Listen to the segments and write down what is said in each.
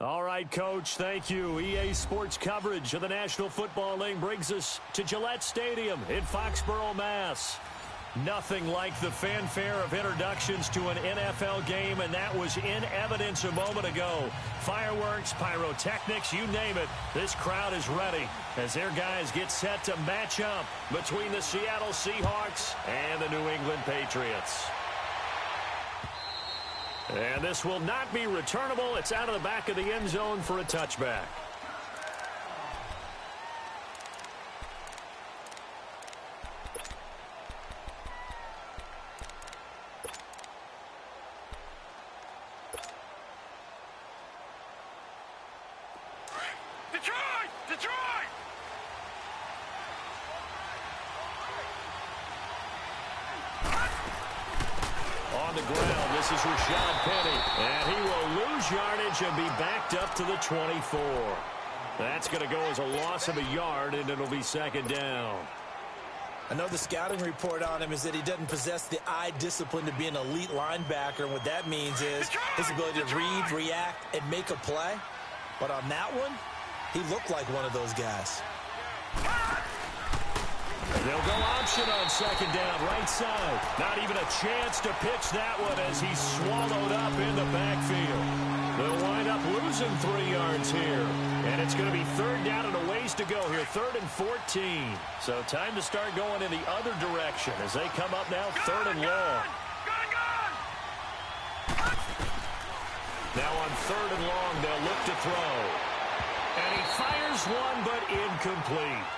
All right, Coach, thank you. EA Sports coverage of the National Football League brings us to Gillette Stadium in Foxborough, Mass. Nothing like the fanfare of introductions to an NFL game, and that was in evidence a moment ago. Fireworks, pyrotechnics, you name it. This crowd is ready as their guys get set to match up between the Seattle Seahawks and the New England Patriots. And this will not be returnable. It's out of the back of the end zone for a touchback. On the ground, this is Rashad Penny, and he will lose yardage and be backed up to the 24. That's going to go as a loss of a yard, and it'll be second down. I know the scouting report on him is that he doesn't possess the eye discipline to be an elite linebacker, and what that means is his ability to read, react, and make a play. But on that one, he looked like one of those guys. They'll go option on second down, right side. Not even a chance to pitch that one as he's swallowed up in the backfield. They'll wind up losing 3 yards here. And it's going to be third down and a ways to go here, 3rd and 14. So time to start going in the other direction as they come up now, 3rd and long. Now on 3rd and long, they'll look to throw. And he fires one, but incomplete.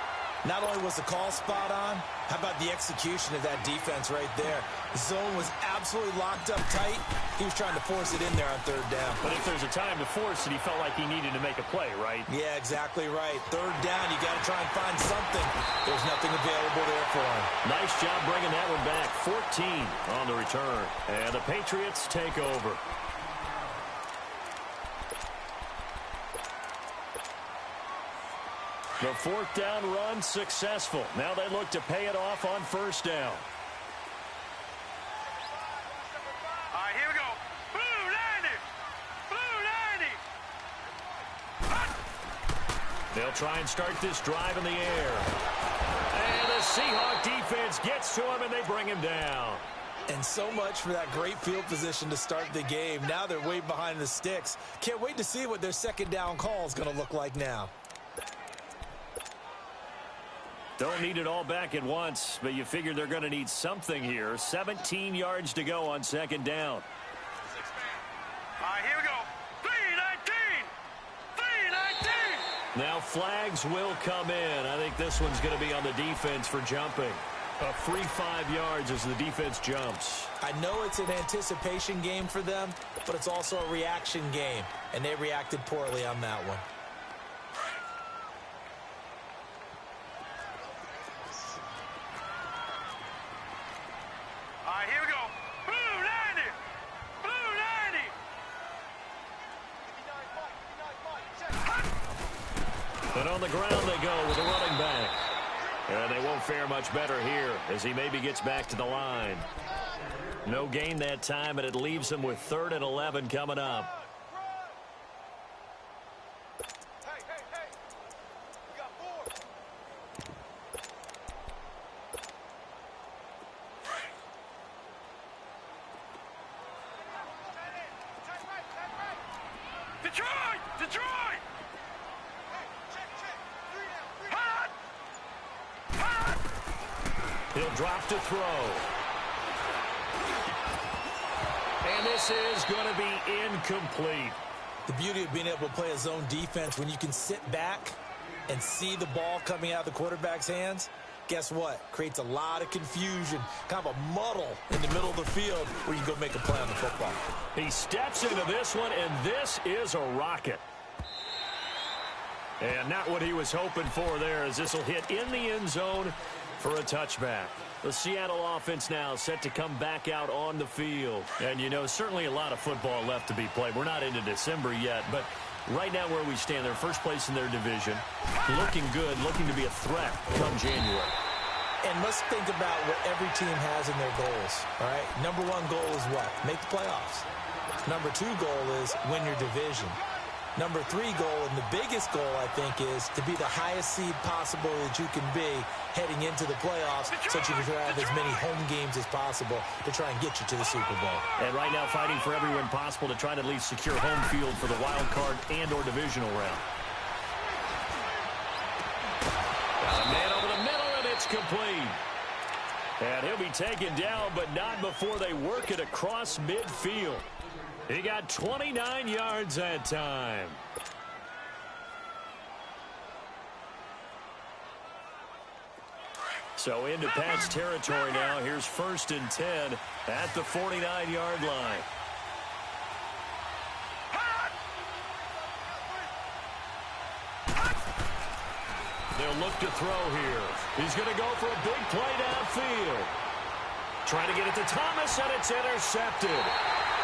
Not only was the call spot on, how about the execution of that defense right there? The zone was absolutely locked up tight. He was trying to force it in there on 3rd down. But if there's a time to force it, he felt like he needed to make a play, right? Yeah, exactly right. 3rd down, you got to try and find something. There's nothing available there for him. Nice job bringing that one back. 14 on the return. And the Patriots take over. The 4th down run successful. Now they look to pay it off on 1st down. All right, here we go. Blue 90. Blue 90. They'll try and start this drive in the air. And the Seahawk defense gets to him, and they bring him down. And so much for that great field position to start the game. Now they're way behind the sticks. Can't wait to see what their second down call is going to look like now. Don't need it all back at once, but you figure they're going to need something here. 17 yards to go on 2nd down. All right, here we go. 319. 319. Now flags will come in. I think this one's going to be on the defense for jumping. A free 5 yards as the defense jumps. I know it's an anticipation game for them, but it's also a reaction game, and they reacted poorly on that one. But on the ground they go with a running back. And they won't fare much better here as he maybe gets back to the line. No gain that time, and it leaves him with 3rd and 11 coming up. Detroit! Detroit! He'll drop to throw. And this is going to be incomplete. The beauty of being able to play a zone defense when you can sit back and see the ball coming out of the quarterback's hands, guess what? Creates a lot of confusion, kind of a muddle in the middle of the field where you can go make a play on the football. He steps into this one, and this is a rocket. And not what he was hoping for there, as this will hit in the end zone for a touchback. The Seattle offense now set to come back out on the field. And, you know, certainly a lot of football left to be played. We're not into December yet, but right now where we stand, they're first place in their division. Looking good, looking to be a threat come January. And let's think about what every team has in their goals, all right? Number 1 goal is what? Make the playoffs. Number 2 goal is win your division. Number 3 goal, and the biggest goal, I think, is to be the highest seed possible that you can be heading into the playoffs so that you can have as many home games as possible to try and get you to the Super Bowl. And right now fighting for every win possible to try to at least secure home field for the wild card and or divisional round. Got a man over the middle, and it's complete. And he'll be taken down, but not before they work it across midfield. He got 29 yards that time. So into Pat's territory now. Here's 1st and 10 at the 49-yard line. They'll look to throw here. He's going to go for a big play downfield. Trying to get it to Thomas, and it's intercepted.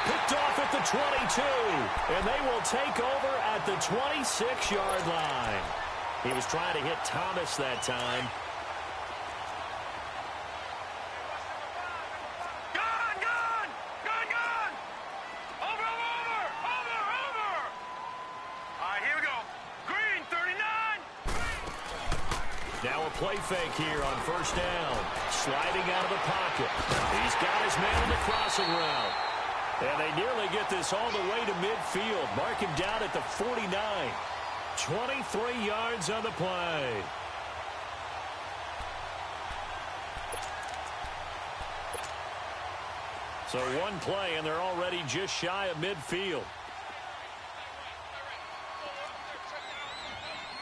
Picked off at the 22, and they will take over at the 26-yard line. He was trying to hit Thomas that time. Now a play fake here on 1st down. Sliding out of the pocket. He's got his man on the crossing route. And they nearly get this all the way to midfield. Mark him down at the 49. 23 yards on the play. So one play, and they're already just shy of midfield.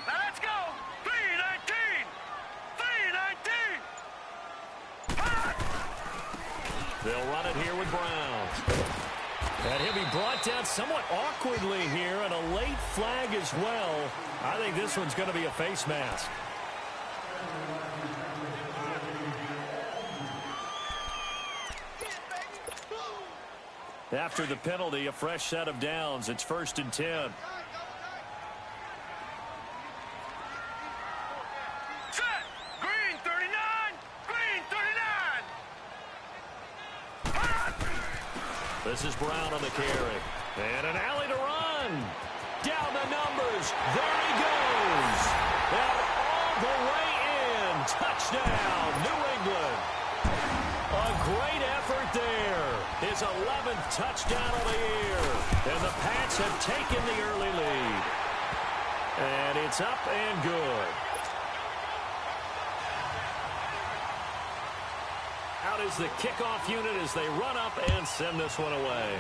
Let's go! 319! 319! They'll run it here with Brown. And he'll be brought down somewhat awkwardly here, and a late flag as well. I think this one's going to be a face mask. After the penalty, a fresh set of downs. It's 1st and 10. Set! Green 39! Green 39! This is Brown on the carry. And an alley to run. Down the numbers. There he goes. And all the way in. Touchdown, New England. A great effort there. His 11th touchdown of the year. And the Pats have taken the early lead. And it's up and good. Out is the kickoff unit as they run up and send this one away.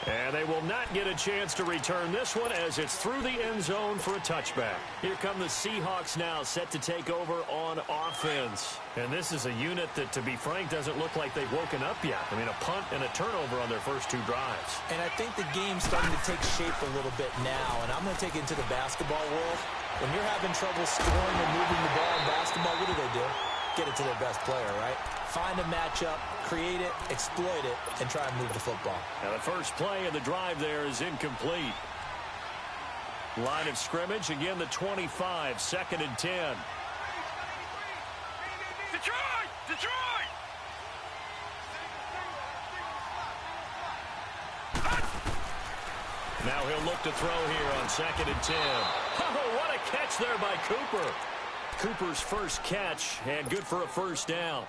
And they will not get a chance to return this one as it's through the end zone for a touchback. Here come the Seahawks now, set to take over on offense. And this is a unit that, to be frank, doesn't look like they've woken up yet. I mean, a punt and a turnover on their first 2 drives. And I think the game's starting to take shape a little bit now, and I'm going to take it into the basketball world. When you're having trouble scoring and moving the ball in basketball, what do? Get it to their best player, right? Find a matchup, create it, exploit it, and try and move the football. Now the first play of the drive there is incomplete. Line of scrimmage, again the 25, 2nd and 10. Detroit! Detroit! Now he'll look to throw here on 2nd and 10. Oh, what a catch there by Cooper. Cooper's first catch, and good for a 1st down.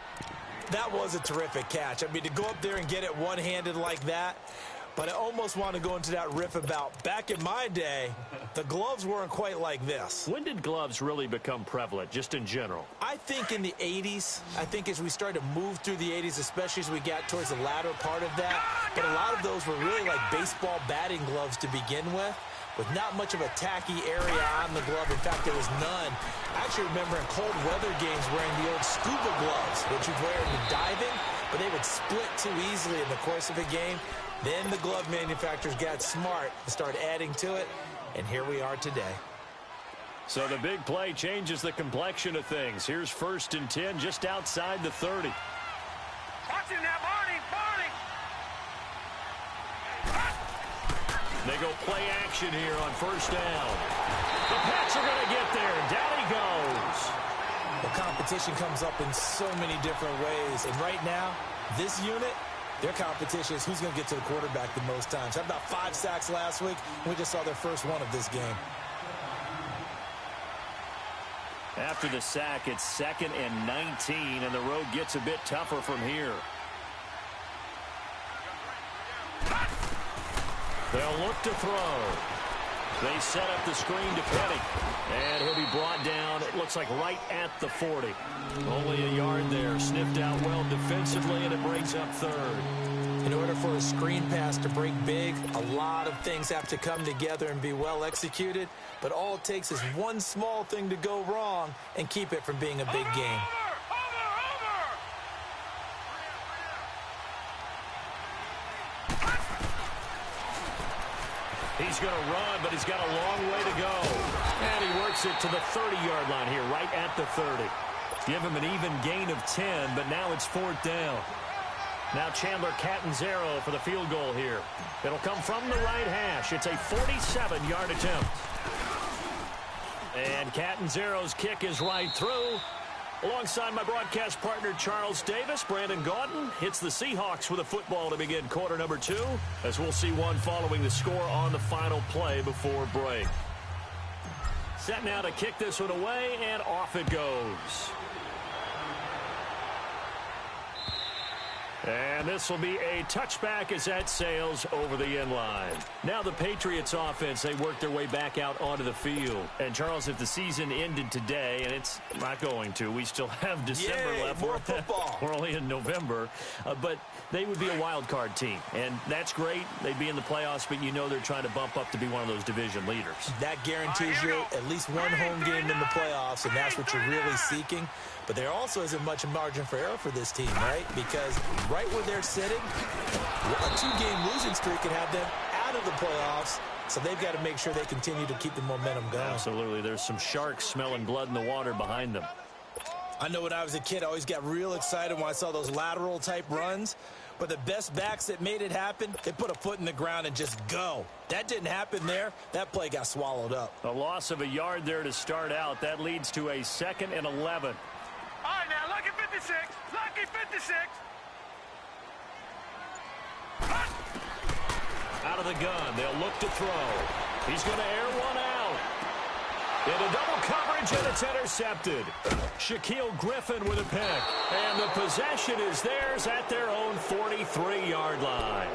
That was a terrific catch. I mean, to go up there and get it one-handed like that, but I almost want to go into that riff about back in my day, the gloves weren't quite like this. When did gloves really become prevalent, just in general? I think in the 80s. I think as we started to move through the 80s, especially as we got towards the latter part of that. But a lot of those were really like baseball batting gloves to begin with not much of a tacky area on the glove. In fact, there was none. I actually remember in cold weather games wearing the old scuba gloves, which you'd wear in diving, but they would split too easily in the course of a game. Then the glove manufacturers got smart and started adding to it, and here we are today. So the big play changes the complexion of things. Here's 1st and 10 just outside the 30. Watch him now, Barney! Barney! They go play action here on 1st down. The Pats are going to get there. Down he goes. The competition comes up in so many different ways, and right now, this unit, Their competition is who's going to get to the quarterback the most times. Had about 5 sacks last week, and we just saw their first one of this game. After the sack, it's 2nd and 19, and the road gets a bit tougher from here. They'll look to throw. They set up the screen to Petty, and he'll be brought down, it looks like right at the 40. Only a yard there, sniffed out well defensively, and it brings up 3rd. In order for a screen pass to break big, a lot of things have to come together and be well executed, but all it takes is one small thing to go wrong and keep it from being a big game. He's going to run, but he's got a long way to go. And he works it to the 30-yard line here, right at the 30. Give him an even gain of 10, but now it's 4th down. Now Chandler Catanzaro for the field goal here. It'll come from the right hash. It's a 47-yard attempt. And Catanzaro's kick is right through. Alongside my broadcast partner, Charles Davis, Brandon Gaudin hits the Seahawks with a football to begin quarter number 2, as we'll see one following the score on the final play before break. Set now to kick this one away, and off it goes. And this will be a touchback as that sails over the end line. Now the Patriots offense, they work their way back out onto the field. And Charles, if the season ended today, and it's not going to, we still have December left. More football. We're only in November. But they would be a wild card team. And that's great. They'd be in the playoffs, but you know they're trying to bump up to be one of those division leaders. That guarantees you at least one home game in the playoffs, and that's what you're really seeking. But there also isn't much margin for error for this team, right? Because right where they're sitting, a 2-game losing streak could have them out of the playoffs. So they've got to make sure they continue to keep the momentum going. Absolutely. There's some sharks smelling blood in the water behind them. I know when I was a kid, I always got real excited when I saw those lateral-type runs. But the best backs that made it happen, they put a foot in the ground and just go. That didn't happen there. That play got swallowed up. A loss of a yard there to start out. That leads to a 2nd and 11. All right, now, lucky 56. Lucky 56. Out of the gun. They'll look to throw. He's going to air one out. Into double coverage, and it's intercepted. Shaquille Griffin with a pick. And the possession is theirs at their own 43-yard line.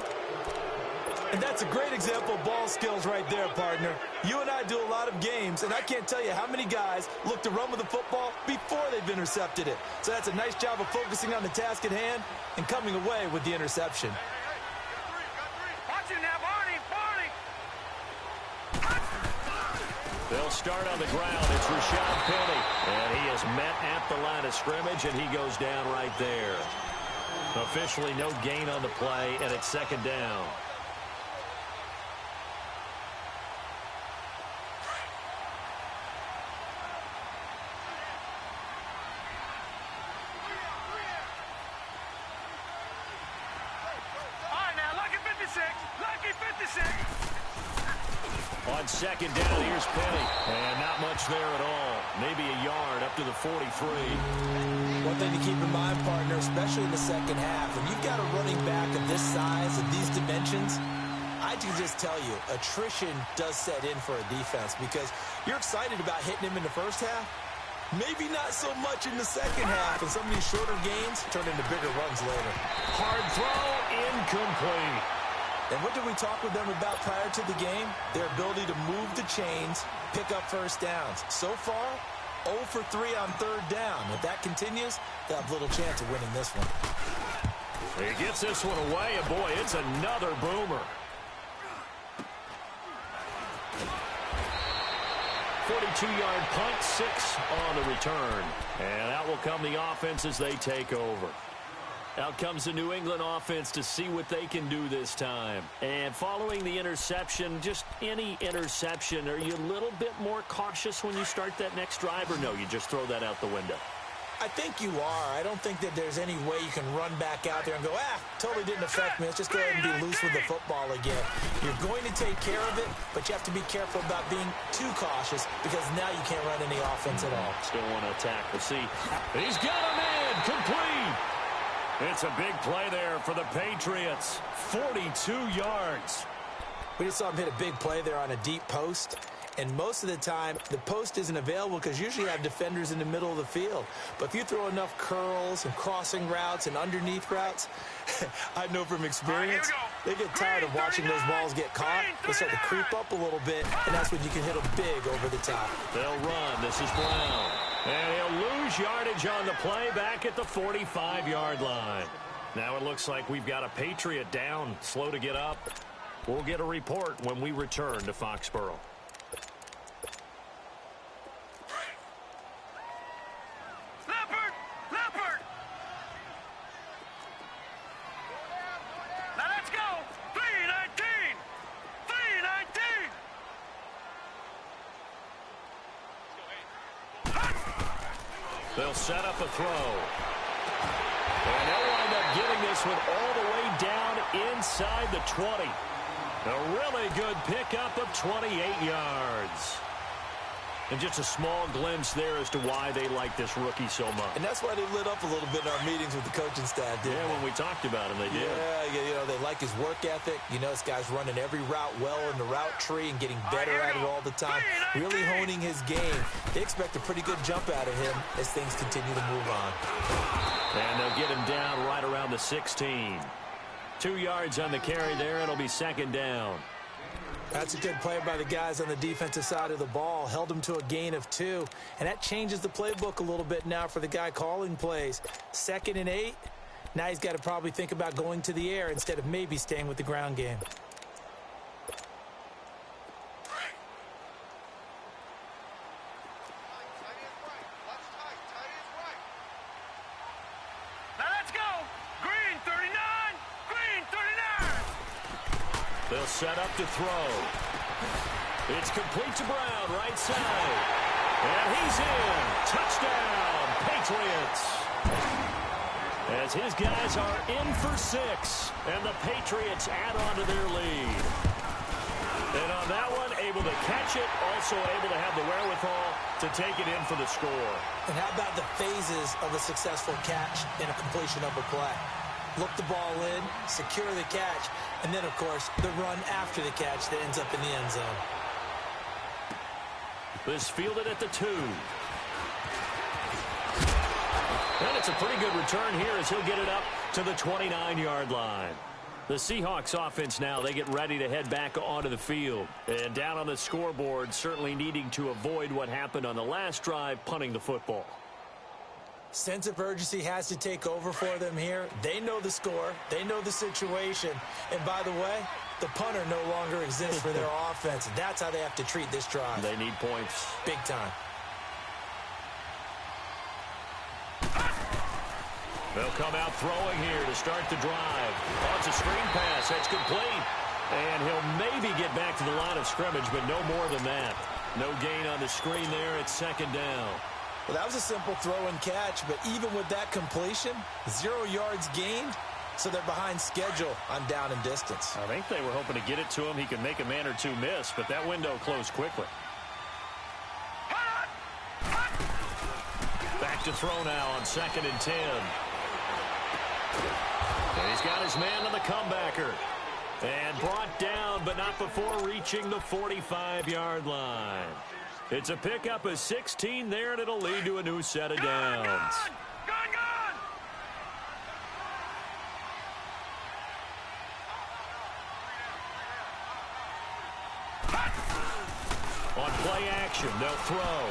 And that's a great example of ball skills right there, partner. You and I do a lot of games, and I can't tell you how many guys look to run with the football before they've intercepted it. So that's a nice job of focusing on the task at hand and coming away with the interception. Watch it now, Barney. They'll start on the ground. It's Rashad Penny. And he is met at the line of scrimmage, and he goes down right there. Officially no gain on the play, and it's 2nd down. On 2nd down, here's Penny. And not much there at all. Maybe a yard up to the 43. One thing to keep in mind, partner, especially in the second half, when you've got a running back of this size and these dimensions, I can just tell you, attrition does set in for a defense because you're excited about hitting him in the first half. Maybe not so much in the second half, and some of these shorter gains turn into bigger runs later. Hard throw, incomplete. And what did we talk with them about prior to the game? Their ability to move the chains, pick up first downs. So far, 0 for 3 on 3rd down. If that continues, they'll have little chance of winning this one. He gets this one away, and boy, it's another boomer. 42-yard punt, 6 on the return. And out will come the offense as they take over. Out comes the New England offense to see what they can do this time. And following the interception, just any interception, are you a little bit more cautious when you start that next drive, or no, you just throw that out the window? I think you are. I don't think that there's any way you can run back out there and go, totally didn't affect me. Let's just go ahead and be loose with the football again. You're going to take care of it, but you have to be careful about being too cautious because now you can't run any offense at all. Still want to attack. We'll see. He's got him in. Complete. It's a big play there for the Patriots. 42 yards. We just saw him hit a big play there on a deep post. And most of the time, the post isn't available because usually you have defenders in the middle of the field. But if you throw enough curls and crossing routes and underneath routes, I know from experience, they get tired of watching those balls get caught. They start to creep up a little bit, and that's when you can hit them big over the top. They'll run. This is Brown. And he'll lose yardage on the play back at the 45-yard line. Now it looks like we've got a Patriot down, slow to get up. We'll get a report when we return to Foxborough. They'll set up a throw. And they'll wind up getting this one all the way down inside the 20. A really good pickup of 28 yards. And just a small glimpse there as to why they like this rookie so much. And that's why they lit up a little bit in our meetings with the coaching staff, didn't they? When we talked about him, they did. Yeah, you know, they like his work ethic. You know, this guy's running every route well in the route tree and getting better at it all the time, really honing his game. They expect a pretty good jump out of him as things continue to move on. And they'll get him down right around the 16. 2 yards on the carry there. It'll be second down. That's a good play by the guys on the defensive side of the ball. Held them to a gain of 2. And that changes the playbook a little bit now for the guy calling plays. 2nd and 8. Now he's got to probably think about going to the air instead of maybe staying with the ground game. They'll set up to throw. It's complete to Brown, right side. And he's in. Touchdown, Patriots. As his guys are in for 6. And the Patriots add on to their lead. And on that one, able to catch it. Also able to have the wherewithal to take it in for the score. And how about the phases of a successful catch and a completion of a play? Look the ball in, secure the catch, and then, of course, the run after the catch that ends up in the end zone. This fielded at the 2. And it's a pretty good return here as he'll get it up to the 29-yard line. The Seahawks offense now, they get ready to head back onto the field. And down on the scoreboard, certainly needing to avoid what happened on the last drive, punting the football. Sense of urgency has to take over for them here. They know the score. They know the situation. And by the way, the punter no longer exists for their offense. That's how they have to treat this drive. They need points. Big time. They'll come out throwing here to start the drive. Oh, it's a screen pass. That's complete. And he'll maybe get back to the line of scrimmage, but no more than that. No gain on the screen there. It's second down. Well, that was a simple throw and catch, but even with that completion, 0 yards gained, so they're behind schedule on down and distance. I think they were hoping to get it to him. He could make a man or two miss, but that window closed quickly. Back to throw now on 2nd and 10. And he's got his man on the comebacker. And brought down, but not before reaching the 45-yard line. It's a pickup of 16 there, and it'll lead to a new set of downs. Gone! On play action, they'll throw.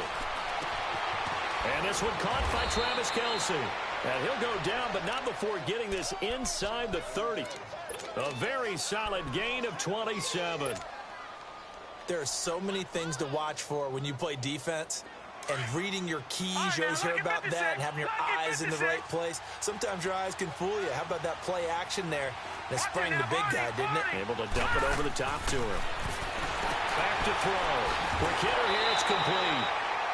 And this one caught by Travis Kelce. And he'll go down, but not before getting this inside the 30. A very solid gain of 27. There are so many things to watch for when you play defense. And reading your keys, you always hear about that, and having your eyes in the right place. Sometimes your eyes can fool you. How about that play action there? And it sprang the big guy, didn't it? Able to dump it over the top to him. Back to throw. Quick hitter here, it's complete.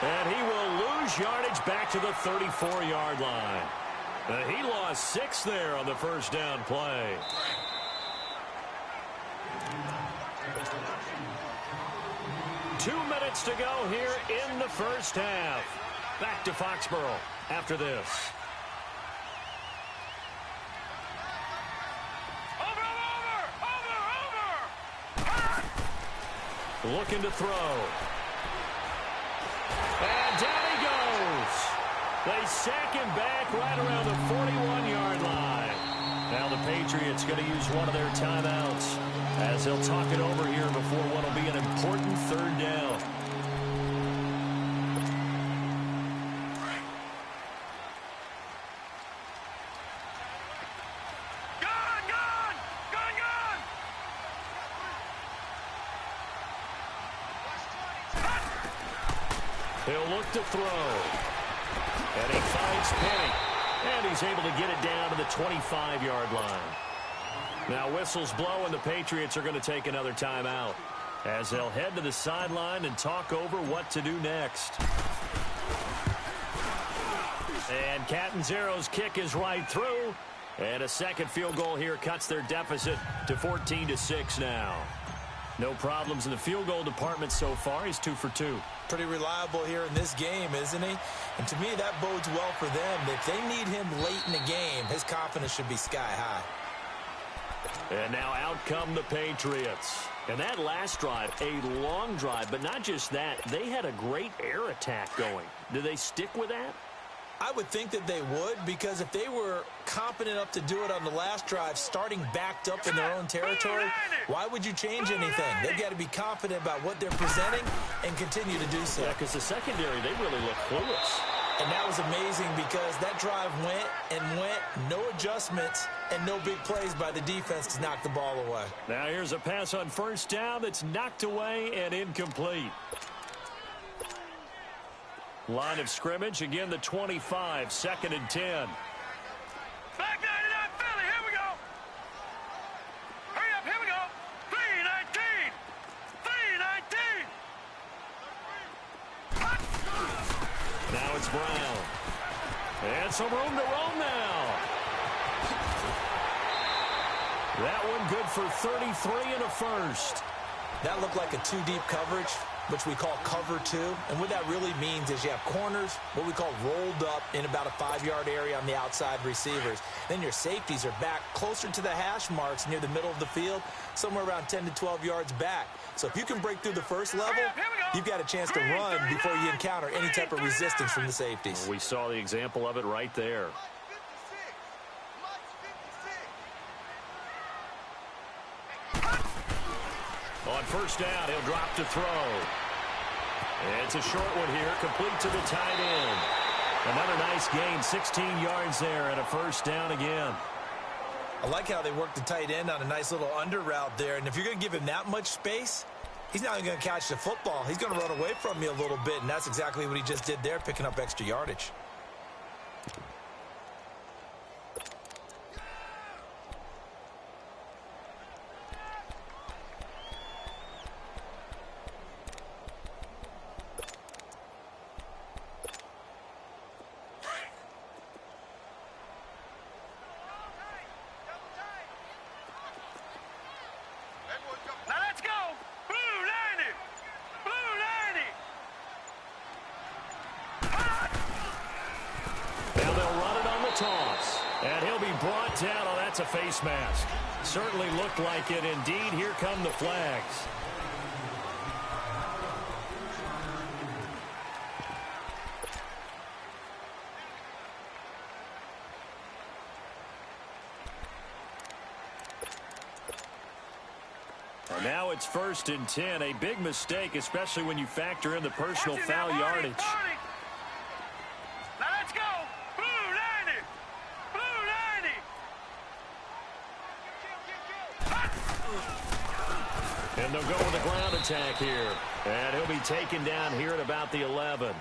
And he will lose yardage back to the 34-yard line. He lost 6 there on the first down play. Two minutes to go here in the first half. Back to Foxborough after this. looking to throw. And down he goes. They sack him back right around the 41-yard line. Now the Patriots going to use one of their timeouts as they'll talk it over here before what will be an important third down. He'll look to throw. And he finds Penny. And he's able to get it down to the 25-yard line. Now whistles blow and the Patriots are going to take another timeout as they'll head to the sideline and talk over what to do next. And Catanzaro's kick is right through. And a second field goal here cuts their deficit to 14-6 now. No problems in the field goal department so far. He's 2 for 2. Pretty reliable here in this game, isn't he? And to me, that bodes well for them. If they need him late in the game, his confidence should be sky high. And now out come the Patriots. And that last drive, a long drive, but not just that. They had a great air attack going. Do they stick with that? I would think that they would, because if they were competent enough to do it on the last drive, starting backed up in their own territory, why would you change anything? They've got to be confident about what they're presenting and continue to do so. Yeah, because the secondary, they really look clueless. And that was amazing because that drive went and went, no adjustments, and no big plays by the defense to knock the ball away. Now here's a pass on first down that's knocked away and incomplete. Line of scrimmage, again the 25, 2nd and 10. Back 99 Philly, here we go. Hurry up, here we go. 319. 319. Now it's Brown. And some room to roam now. That one good for 33 and a first. That looked like a two-deep coverage, which we call cover two. And what that really means is you have corners, what we call rolled up in about a 5-yard area on the outside receivers. Then your safeties are back closer to the hash marks near the middle of the field, somewhere around 10 to 12 yards back. So if you can break through the first level, you've got a chance to run before you encounter any type of resistance from the safeties. We saw the example of it right there. On first down, he'll drop to throw. It's a short one here, complete to the tight end. Another nice gain, 16 yards there, and a first down again. I like how they work the tight end on a nice little under route there. And if you're going to give him that much space, he's not even going to catch the football. He's going to run away from you a little bit, and that's exactly what he just did there, picking up extra yardage. Down. Oh, that's a face mask. Certainly looked like it. Indeed, here come the flags. And now it's 1st and 10. A big mistake, especially when you factor in the personal foul yardage. And they'll go with a ground attack here. And he'll be taken down here at about the 11.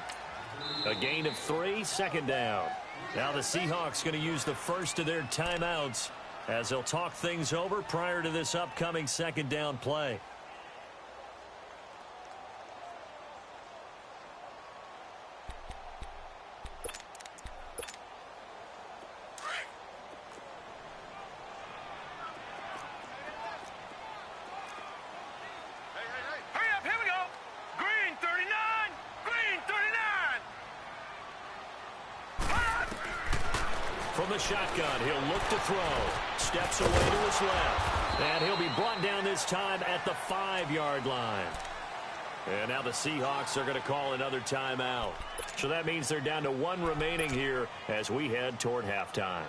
A gain of 3, 2nd down. Now the Seahawks going to use the first of their timeouts as they'll talk things over prior to this upcoming 2nd down play. From the shotgun, he'll look to throw. Steps away to his left. And he'll be brought down this time at the 5-yard line. And now the Seahawks are going to call another timeout. So that means they're down to 1 remaining here as we head toward halftime.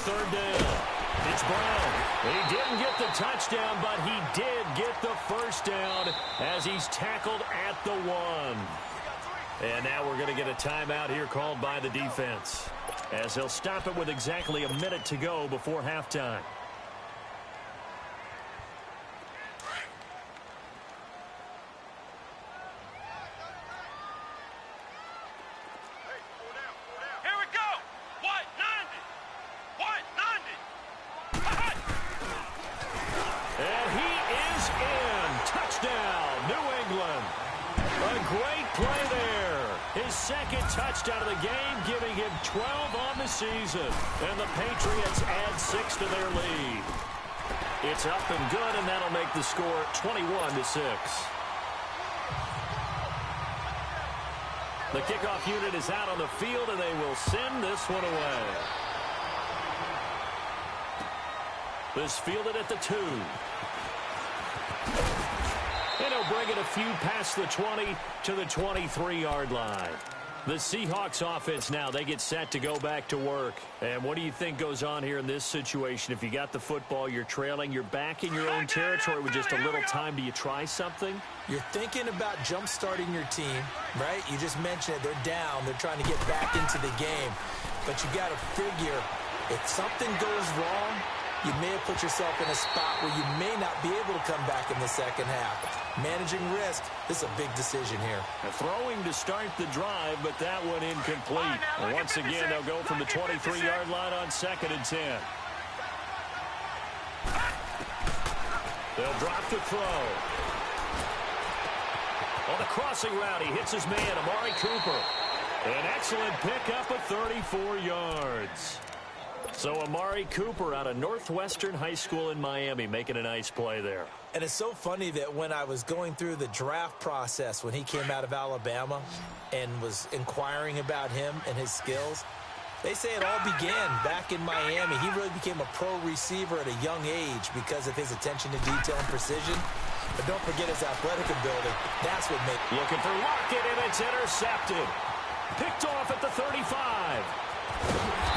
Third down. It's Brown. He didn't get the touchdown, but he did get the first down as he's tackled at the 1. And now we're going to get a timeout here called by the defense, as they'll stop it with exactly a minute to go before halftime. Second touchdown of the game, giving him 12 on the season. And the Patriots add 6 to their lead. It's up and good, and that'll make the score 21-6. The kickoff unit is out on the field, and they will send this one away. This fielded at the 2. And he'll bring it a few past the 20 to the 23-yard line. The Seahawks offense now, they get set to go back to work. And what do you think goes on here in this situation? If you got the football, you're trailing, you're back in your own territory with just a little time. Do you try something? You're thinking about jump-starting your team, right? You just mentioned it. They're down. They're trying to get back into the game. But you got to figure, if something goes wrong, you may have put yourself in a spot where you may not be able to come back in the second half. Managing risk, this is a big decision here. Throwing to start the drive, but that one incomplete. And once again, they'll go from the 23-yard line on 2nd and 10. They'll drop the throw. On the crossing route, he hits his man, Amari Cooper. An excellent pickup of 34 yards. So Amari Cooper out of Northwestern High School in Miami making a nice play there. And it's so funny that when I was going through the draft process when he came out of Alabama and was inquiring about him and his skills, they say it all began back in Miami. He really became a pro receiver at a young age because of his attention to detail and precision. But don't forget his athletic ability. That's what makes... Looking for Lockett, and it's intercepted. Picked off at the 35.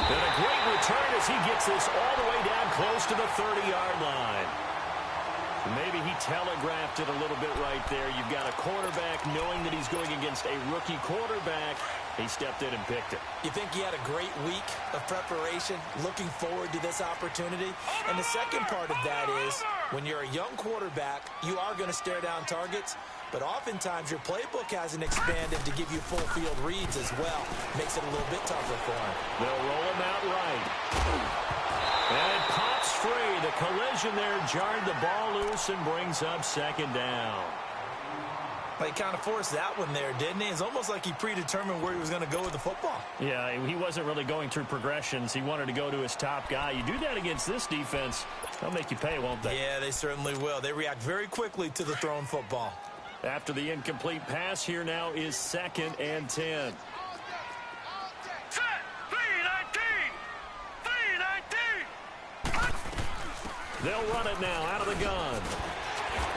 And a great return as he gets this all the way down close to the 30-yard line. Maybe he telegraphed it a little bit right there. You've got a quarterback knowing that he's going against a rookie quarterback. He stepped in and picked it. You think he had a great week of preparation, looking forward to this opportunity? And the second part of that is, when you're a young quarterback, you are going to stare down targets, but oftentimes your playbook hasn't expanded to give you full field reads as well. Makes it a little bit tougher for him. They'll roll him out right. And it pops free. The collision there jarred the ball loose and brings up 2nd down. He kind of forced that one there, didn't he? It's almost like he predetermined where he was going to go with the football. Yeah, he wasn't really going through progressions. He wanted to go to his top guy. You do that against this defense, they'll make you pay, won't they? Yeah, they certainly will. They react very quickly to the thrown football. After the incomplete pass, here now is 2nd and 10. They'll run it now out of the gun.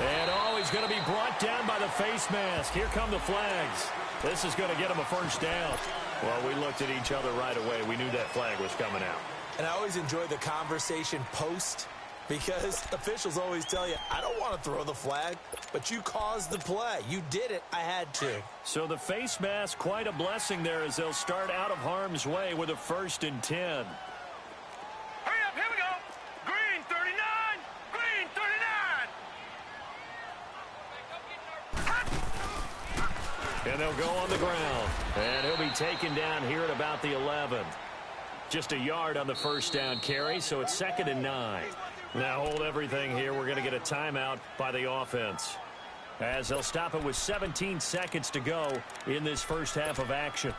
And, he's going to be brought down by the face mask. Here come the flags. This is going to get him a first down. Well, we looked at each other right away. We knew that flag was coming out. And I always enjoy the conversation post, because officials always tell you, I don't want to throw the flag, but you caused the play. You did it. I had to. So the face mask, quite a blessing there as they'll start out of harm's way with a 1st and 10. And they'll go on the ground. And he'll be taken down here at about the 11. Just a yard on the first down carry, so it's 2nd and 9. Now hold everything here. We're going to get a timeout by the offense. as they'll stop it with 17 seconds to go in this first half of action.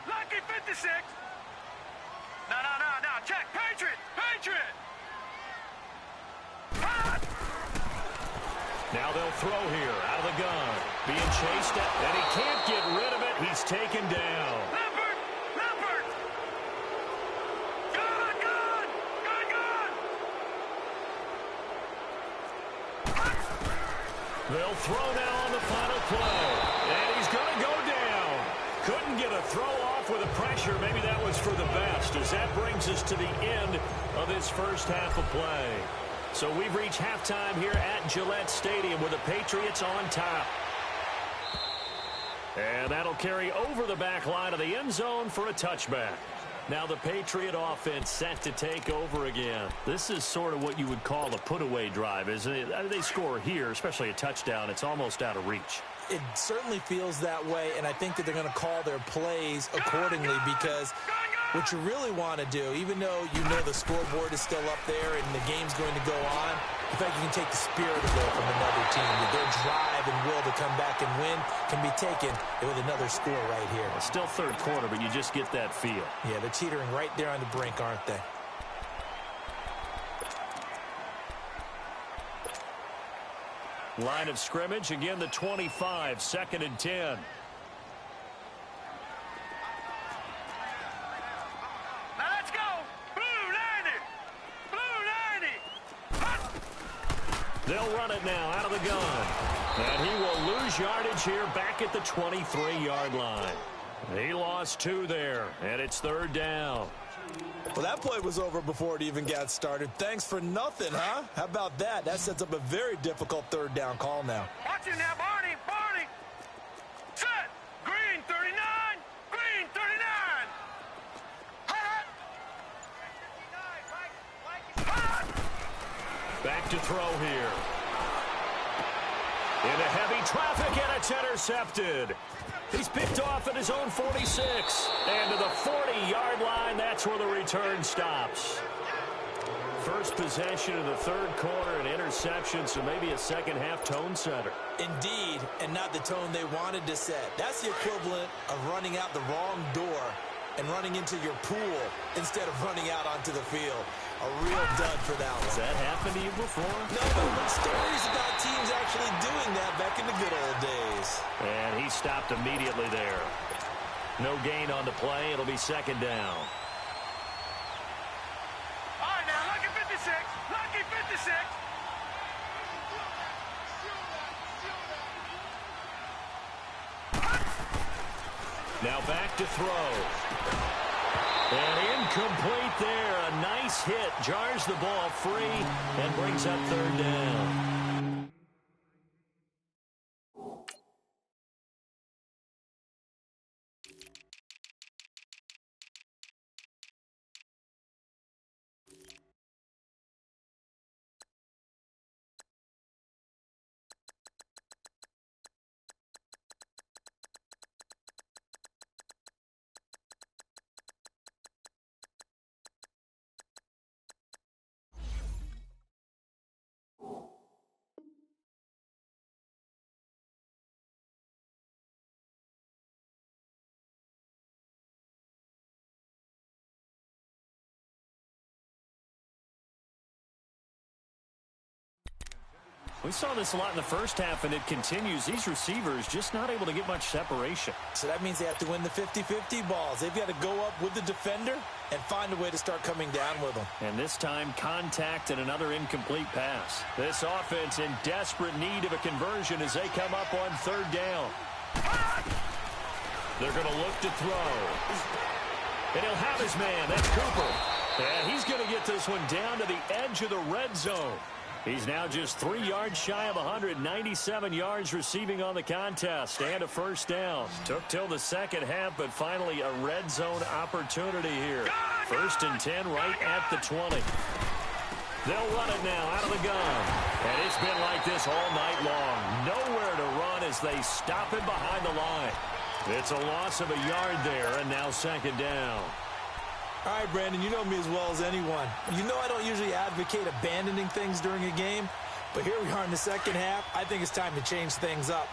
Lucky 56. No. Check. Patriot. Now they'll throw here out of the gun. Being chased at, and he can't get rid of it. He's taken down. Leopard. Gun. They'll throw now on the final play. And he's going to go down. Couldn't get a throw off with the pressure. Maybe that was for the best, as that brings us to the end of this first half of play. So we've reached halftime here at Gillette Stadium with the Patriots on top. And that'll carry over the back line of the end zone for a touchback. Now the Patriot offense set to take over again. This is sort of what you would call a put-away drive, isn't it? They score here, especially a touchdown. It's almost out of reach. It certainly feels that way, and I think that they're going to call their plays accordingly, because what you really want to do, even though you know the scoreboard is still up there and the game's going to go on, the fact you can take the spirit away from another team, their drive and will to come back and win can be taken with another score right here. It's still third quarter, but you just get that feel. Yeah, they're teetering right there on the brink, aren't they? Line of scrimmage, again the 25, 2nd and 10. Now let's go. Blue 90. They'll run it now out of the gun. And he will lose yardage here back at the 23-yard line. He lost 2 there, and it's 3rd down. Well, that play was over before it even got started. Thanks for nothing, huh? How about that? That sets up a very difficult 3rd down call now. Watch it now, Barney. Set. Green 39. Hot. Back to throw here. Into heavy traffic, and it's intercepted. He's picked off at his own 46. And to the 40-yard line, that's where the return stops. First possession of the 3rd quarter, an interception, so maybe a second-half tone setter. Indeed, and not the tone they wanted to set. That's the equivalent of running out the wrong door and running into your pool instead of running out onto the field. A real dud for that one. Has that happened to you before? No, but stories about teams actually doing that back in the good old days. And he stopped immediately there. No gain on the play. It'll be 2nd down. All right, now, lucky 56. Now back to throw. And incomplete there. A nice hit. Jars the ball free and brings up 3rd down. We saw this a lot in the first half, and it continues. These receivers just not able to get much separation. So that means they have to win the 50-50 balls. They've got to go up with the defender and find a way to start coming down with them. And this time, contact and another incomplete pass. This offense in desperate need of a conversion as they come up on 3rd down. They're going to look to throw. And he'll have his man. That's Cooper. And he's going to get this one down to the edge of the red zone. He's now just 3 yards shy of 197 yards receiving on the contest and a 1st down. Took till the second half, but finally a red zone opportunity here. 1st and 10 right at the 20. They'll run it now out of the gun. And it's been like this all night long. Nowhere to run as they stop him behind the line. It's a loss of a yard there, and now second down. All right, Brandon, you know me as well as anyone. You know I don't usually advocate abandoning things during a game, but here we are in the second half. I think it's time to change things up.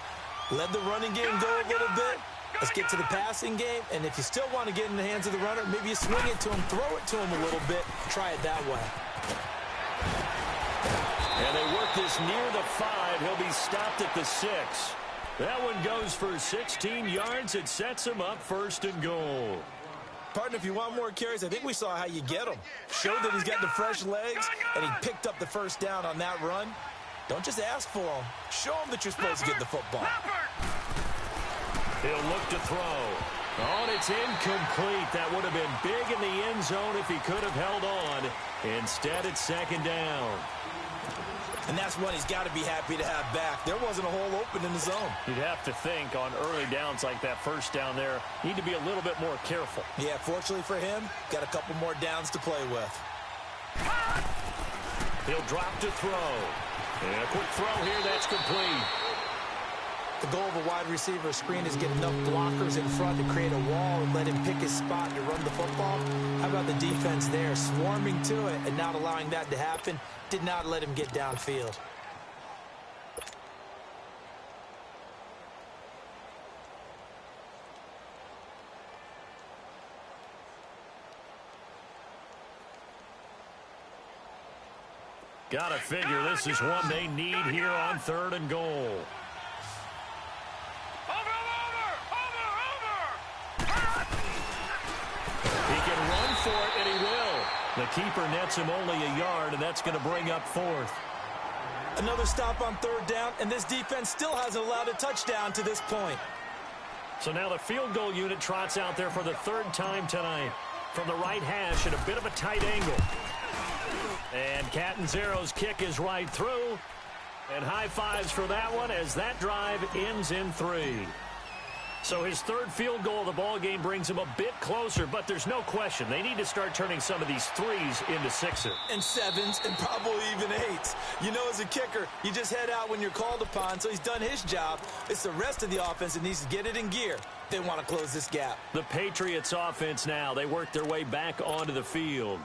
Let the running game go a little bit. Let's get to the passing game, and if you still want to get in the hands of the runner, maybe you swing it to him, throw it to him a little bit, try it that way. And they work this near the 5. He'll be stopped at the 6. That one goes for 16 yards. It sets him up first and goal. Partner, if you want more carries, I think we saw how you get him. Showed that he's got the fresh legs, and he picked up the first down on that run. Don't just ask for him. Show him that you're supposed to get the football. He'll look to throw. Oh, and it's incomplete. That would have been big in the end zone if he could have held on. Instead, it's second down. And that's one he's got to be happy to have back. There wasn't a hole open in the zone. You'd have to think on early downs like that first down there, need to be a little bit more careful. Yeah, fortunately for him, got a couple more downs to play with. He'll drop to throw. And a quick throw here, that's complete. The goal of a wide receiver screen is get enough blockers in front to create a wall and let him pick his spot to run the football. How about the defense there, swarming to it and not allowing that to happen? Did not let him get downfield. Gotta figure this is one they need here on 3rd and goal. He can run for it, and he will. The keeper nets him only a yard, and that's going to bring up 4th. Another stop on 3rd down, and this defense still hasn't allowed a touchdown to this point. So now the field goal unit trots out there for the 3rd time tonight. From the right hash at a bit of a tight angle. And Catanzaro's kick is right through. And high fives for that one as that drive ends in 3. So his 3rd field goal of the ball game brings him a bit closer, but there's no question they need to start turning some of these 3s into 6s. And 7s and probably even 8s. You know, as a kicker, you just head out when you're called upon, so he's done his job. It's the rest of the offense that needs to get it in gear. They want to close this gap. The Patriots offense now, they work their way back onto the field.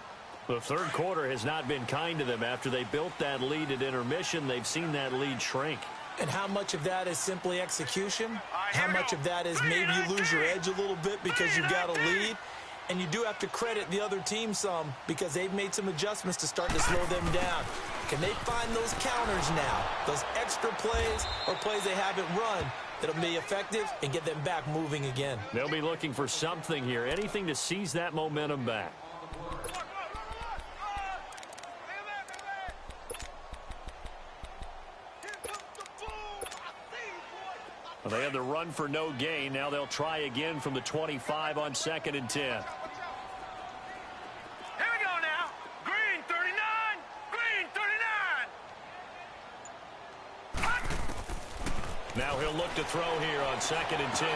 The 3rd quarter has not been kind to them. After they built that lead at intermission, they've seen that lead shrink. And how much of that is simply execution? How much of that is maybe you lose your edge a little bit because you've got a lead? And you do have to credit the other team some because they've made some adjustments to start to slow them down. Can they find those counters now, those extra plays or plays they haven't run that'll be effective and get them back moving again? They'll be looking for something here, anything to seize that momentum back. Well, they had the run for no gain. Now they'll try again from the 25 on 2nd and 10. Here we go now. Green 39. Green 39. Now he'll look to throw here on 2nd and 10.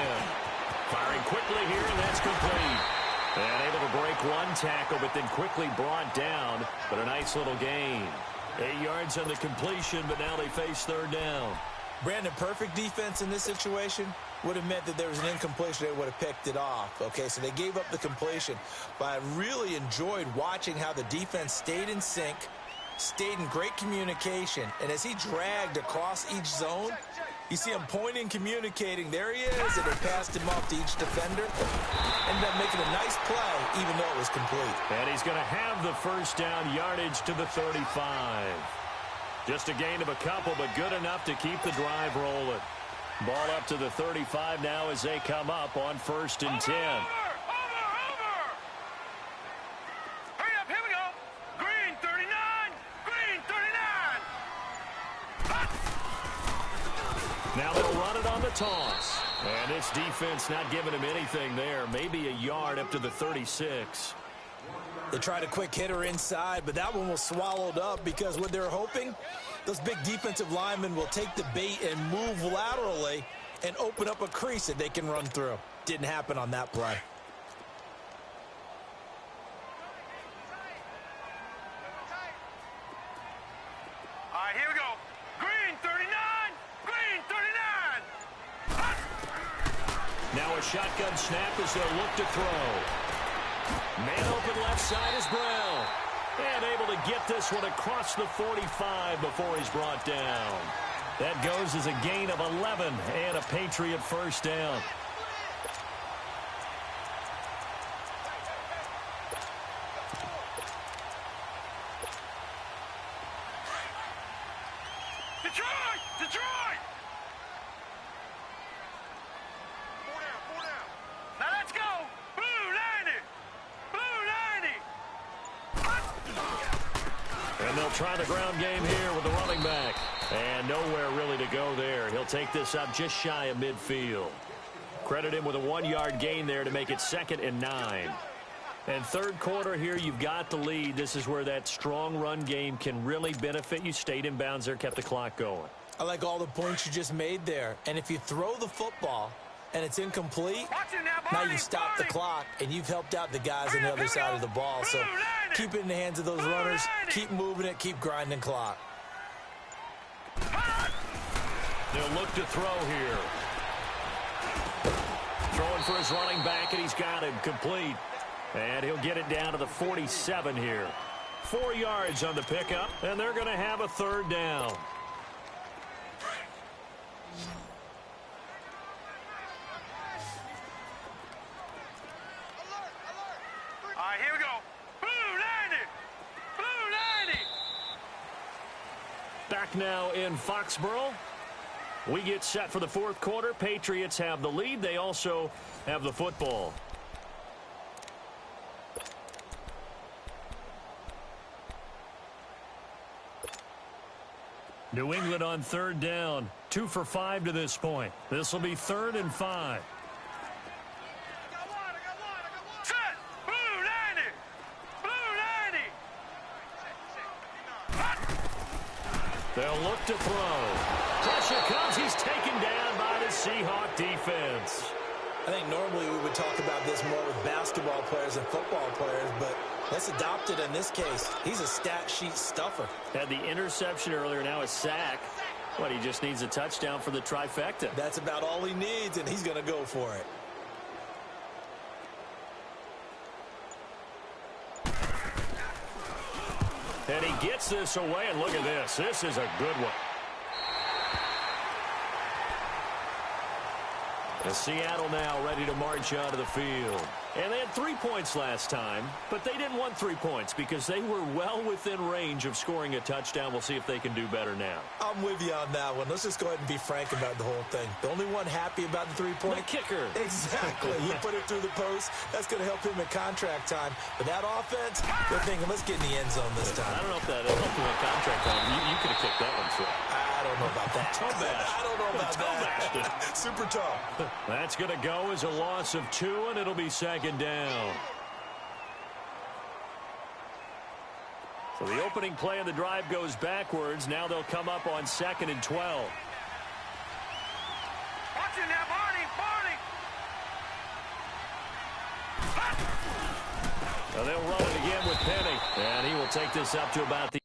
Firing quickly here, and that's complete. And able to break one tackle, but then quickly brought down. But a nice little gain. 8 yards on the completion, but now they face 3rd down. Brandon, perfect defense in this situation would have meant that there was an incompletion. They would have picked it off. Okay, so they gave up the completion. But I really enjoyed watching how the defense stayed in sync, stayed in great communication. And as he dragged across each zone, you see him pointing, communicating. There he is, and they passed him off to each defender. Ended up making a nice play, even though it was complete. And he's going to have the first down yardage to the 35. Just a gain of a couple, but good enough to keep the drive rolling. Ball up to the 35 now as they come up on 1st and 10. Over. Hurry up, here we go. Green 39. Green 39. Now they'll run it on the toss. And this defense not giving him anything there. Maybe a yard up to the 36. They tried a quick hitter inside, but that one was swallowed up because what they're hoping, those big defensive linemen will take the bait and move laterally and open up a crease that they can run through. Didn't happen on that play. All right, here we go. Now a shotgun snap as they'll look to throw. Man open left side is Brown. And able to get this one across the 45 before he's brought down. That goes as a gain of 11 and a Patriot first down. Detroit! Detroit! Four down. Now let's go! Blue 90! Blue 90! And they'll try the ground game here with the running back. And nowhere really to go there. He'll take this up just shy of midfield. Credit him with a 1-yard gain there to make it 2nd and 9. And third quarter here, you've got the lead. This is where that strong run game can really benefit you. Stayed in bounds there, kept the clock going. I like all the points you just made there. And if you throw the football and it's incomplete, now you stop the clock, and you've helped out the guys on the other side of the ball. So keep it in the hands of those runners. Keep moving it. Keep grinding clock. They'll look to throw here. Throwing for his running back, and he's got him complete. And he'll get it down to the 47 here. 4 yards on the pickup, and they're going to have a third down. All right, here we go. Blue 90! Blue 90! Back now in Foxborough. We get set for the fourth quarter. Patriots have the lead. They also have the football. New England on third down. 2 for 5 to this point. This will be 3rd and 5. Set! Blue 90! Blue 90! They'll look to throw. Pressure comes. He's taken down by the Seahawks defense. I think normally we would talk about this more with basketball players and football players, but let's adopt it in this case. He's a stat sheet stuffer. Had the interception earlier, now a sack. But he just needs a touchdown for the trifecta. That's about all he needs, and he's going to go for it. And he gets this away, and look at this. This is a good one. And Seattle now ready to march out of the field. And they had 3 points last time, but they didn't want 3 points because they were well within range of scoring a touchdown. We'll see if they can do better now. I'm with you on that one. Let's just go ahead and be frank about the whole thing. The only one happy about the 3-point? The kicker. Exactly. He put it through the post. That's going to help him at contract time. But that offense, they're thinking, let's get in the end zone this time. I don't know if that helped him at contract time. You could have kicked that one, too. I don't know about that. I don't know about that. Super tall. That's going to go as a loss of 2, and it'll be 2nd down. So the opening play of the drive goes backwards. Now they'll come up on 2nd and 12. Watch it now, Barney! So they'll run it again with Penny. And he will take this up to about the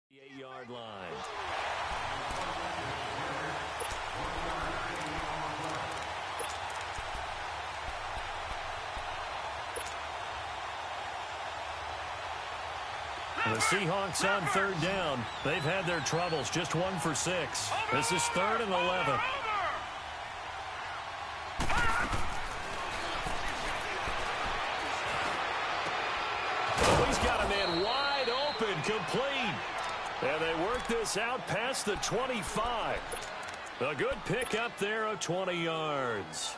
the 8-yard line. The Seahawks on third down. They've had their troubles. Just 1 for 6. This is 3rd and 11. Oh, he's got a man wide open, complete. And they work this out past the 25. A good pickup there of 20 yards.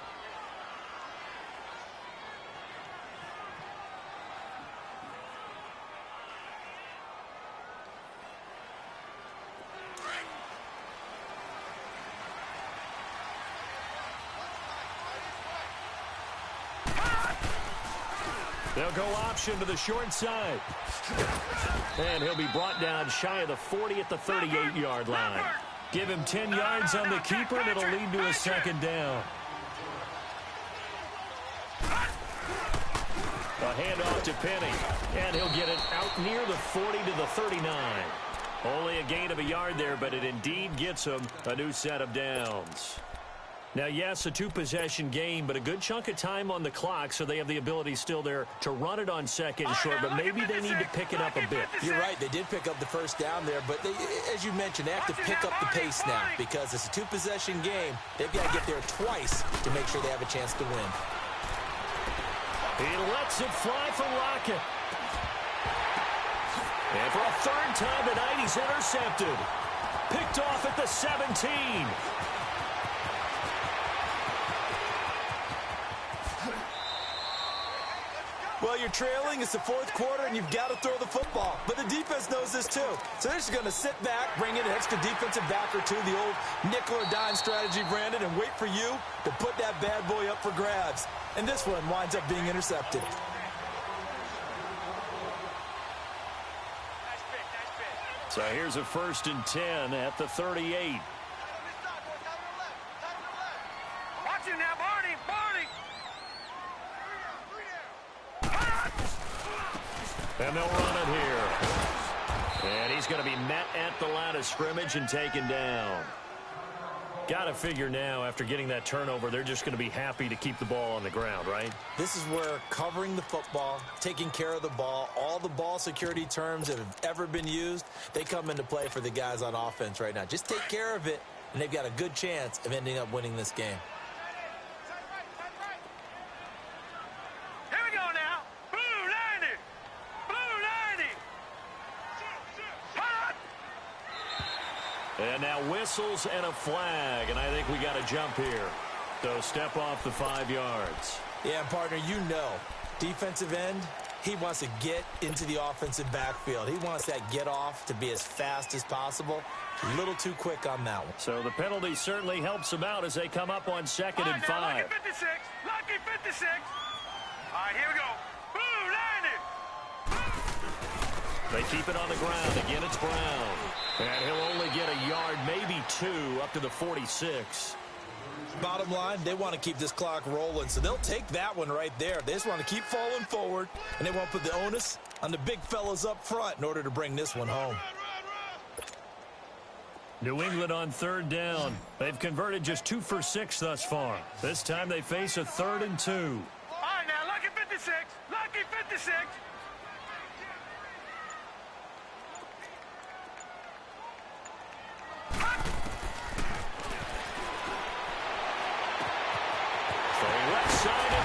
They'll go option to the short side. And he'll be brought down shy of the 40 at the 38-yard line. Give him 10 yards on the keeper, and it'll lead to a second down. A handoff to Penny, and he'll get it out near the 40 to the 39. Only a gain of a yard there, but it indeed gets him a new set of downs. Now, yes, a two-possession game, but a good chunk of time on the clock, so they have the ability still there to run it on second and short, but maybe they need to pick it up a bit. You're right. They did pick up the first down there, but as you mentioned, they have to pick up the pace now because it's a two-possession game. They've got to get there twice to make sure they have a chance to win. He lets it fly from Lockett. And for a third time tonight, he's intercepted. Picked off at the 17. Well, you're trailing. It's the fourth quarter, and you've got to throw the football. But the defense knows this, too. So they're just going to sit back, bring in an extra defensive back or two, the old nickel or dime strategy, Brandon, and wait for you to put that bad boy up for grabs. And this one winds up being intercepted. So here's a 1st and 10 at the 38. Watch him now, Barney! Barney! And they'll run it here. And he's going to be met at the line of scrimmage and taken down. Got to figure now, after getting that turnover, they're just going to be happy to keep the ball on the ground, right? This is where covering the football, taking care of the ball, all the ball security terms that have ever been used, they come into play for the guys on offense right now. Just take care of it, and they've got a good chance of ending up winning this game. Here we go now. Blue 90. Blue 90. Hot. And now whistles and a flag, and I think we got a jump here. So step off the 5 yards. Yeah, partner, you know, defensive end, he wants to get into the offensive backfield. He wants that get off to be as fast as possible. A little too quick on that one. So the penalty certainly helps them out as they come up on 2nd and 5. Lucky 56. Lucky 56. All right, here we go. Blue 90. They keep it on the ground. Again, it's Brown. And he'll only get a yard, maybe 2, up to the 46. Bottom line, they want to keep this clock rolling, so they'll take that one right there. They just want to keep falling forward, and they won't put the onus on the big fellas up front in order to bring this one home. New England on 3rd down. They've converted just 2 for 6 thus far. This time they face a 3rd and 2. All right, now, lucky 56. Lucky 56.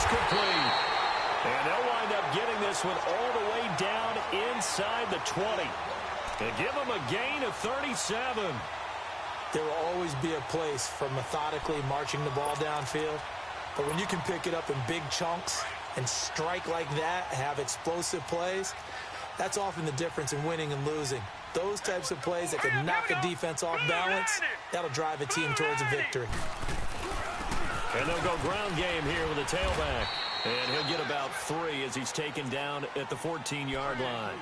Complete. And they'll wind up getting this one all the way down inside the 20. They give them a gain of 37. There will always be a place for methodically marching the ball downfield. But when you can pick it up in big chunks and strike like that, have explosive plays, that's often the difference in winning and losing. Those types of plays that can knock a defense off balance, that'll drive a team towards a victory. And they'll go ground game here with a tailback. And he'll get about 3 as he's taken down at the 14-yard line.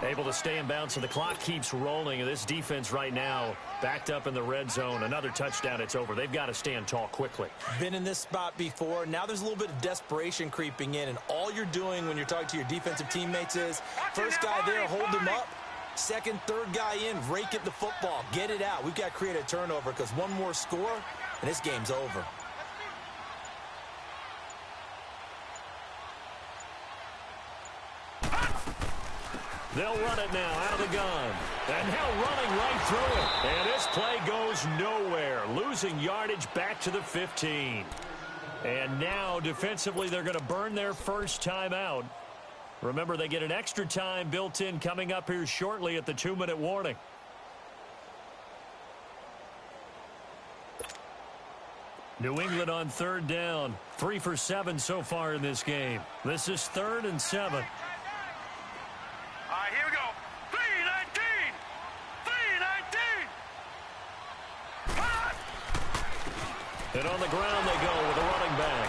Able to stay in bounds, so the clock keeps rolling. And this defense right now backed up in the red zone. Another touchdown, it's over. They've got to stand tall quickly. Been in this spot before. Now there's a little bit of desperation creeping in. And all you're doing when you're talking to your defensive teammates is, first guy there, hold him up. Second, third guy in, rake at the football. Get it out. We've got to create a turnover because one more score, and this game's over. They'll run it now out of the gun. And now running right through it. And this play goes nowhere. Losing yardage back to the 15. And now defensively they're going to burn their first time out. Remember, they get an extra time built in coming up here shortly at the 2-minute warning. New England on 3rd down. 3 for 7 so far in this game. This is 3rd and 7. All right, here we go. 3-19. 3-19. And on the ground they go with a running back.